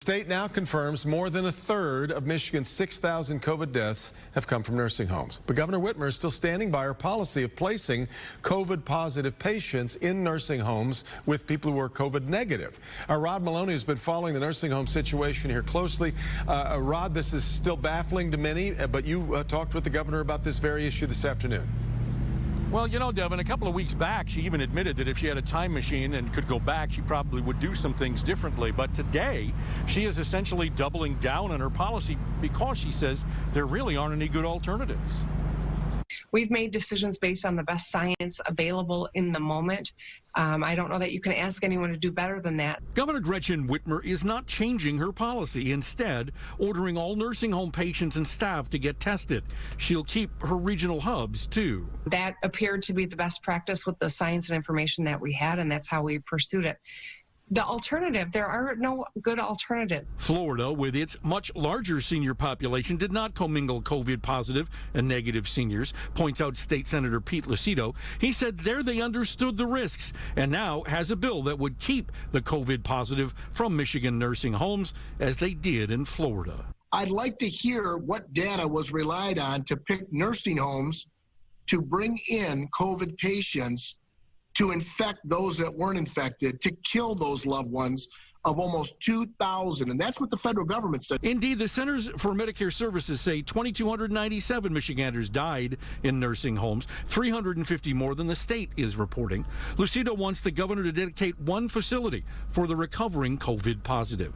State now confirms more than a third of Michigan's 6,000 COVID deaths have come from nursing homes. But Governor Whitmer is still standing by her policy of placing COVID-positive patients in nursing homes with people who are COVID negative. Our Rod Maloney has been following the nursing home situation here closely. Rod, this is still baffling to many, but you talked with the governor about this very issue this afternoon. Well, you know, Devin, a couple of weeks back, she even admitted that if she had a time machine and could go back, she probably would do some things differently. But today, she is essentially doubling down on her policy because she says there really aren't any good alternatives. We've made decisions based on the best science available in the moment. I don't know that you can ask anyone to do better than that. Governor Gretchen Whitmer is not changing her policy, instead ordering all nursing home patients and staff to get tested. She'll keep her regional hubs, too. That appeared to be the best practice with the science and information that we had, and that's how we pursued it. The alternative, there are no good alternatives. Florida, with its much larger senior population, did not commingle COVID positive and negative seniors, points out State Senator Pete Lucido. He said there they understood the risks and now has a bill that would keep the COVID positive from Michigan nursing homes as they did in Florida. I'd like to hear what data was relied on to pick nursing homes to bring in COVID patients to infect those that weren't infected, to kill those loved ones of almost 2,000. And that's what the federal government said. Indeed, the Centers for Medicare Services say 2,297 Michiganders died in nursing homes, 350 more than the state is reporting. Lucido wants the governor to dedicate one facility for the recovering COVID positive.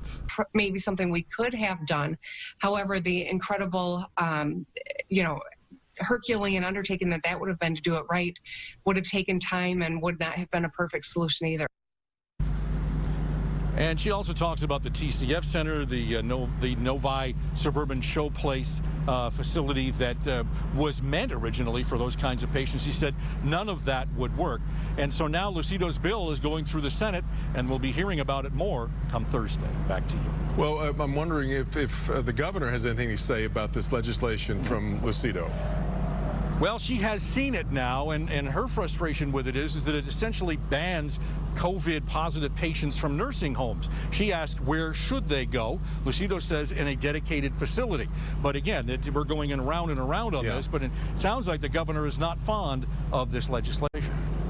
Maybe something we could have done. However, the incredible, Herculean undertaking that would have been to do it right would have taken time and would not have been a perfect solution either. And she also talks about the TCF Center, the Novi Suburban Showplace facility that was meant originally for those kinds of patients. She said none of that would work. And so now Lucido's bill is going through the Senate, and we'll be hearing about it more come Thursday. Back to you. Well, I'm wondering if the governor has anything to say about this legislation from Lucido. Well, she has seen it now, and her frustration with it is that it essentially bans COVID-positive patients from nursing homes. She asked where should they go. Lucido says in a dedicated facility. But again, we're going around and around on this, but it sounds like the governor is not fond of this legislation.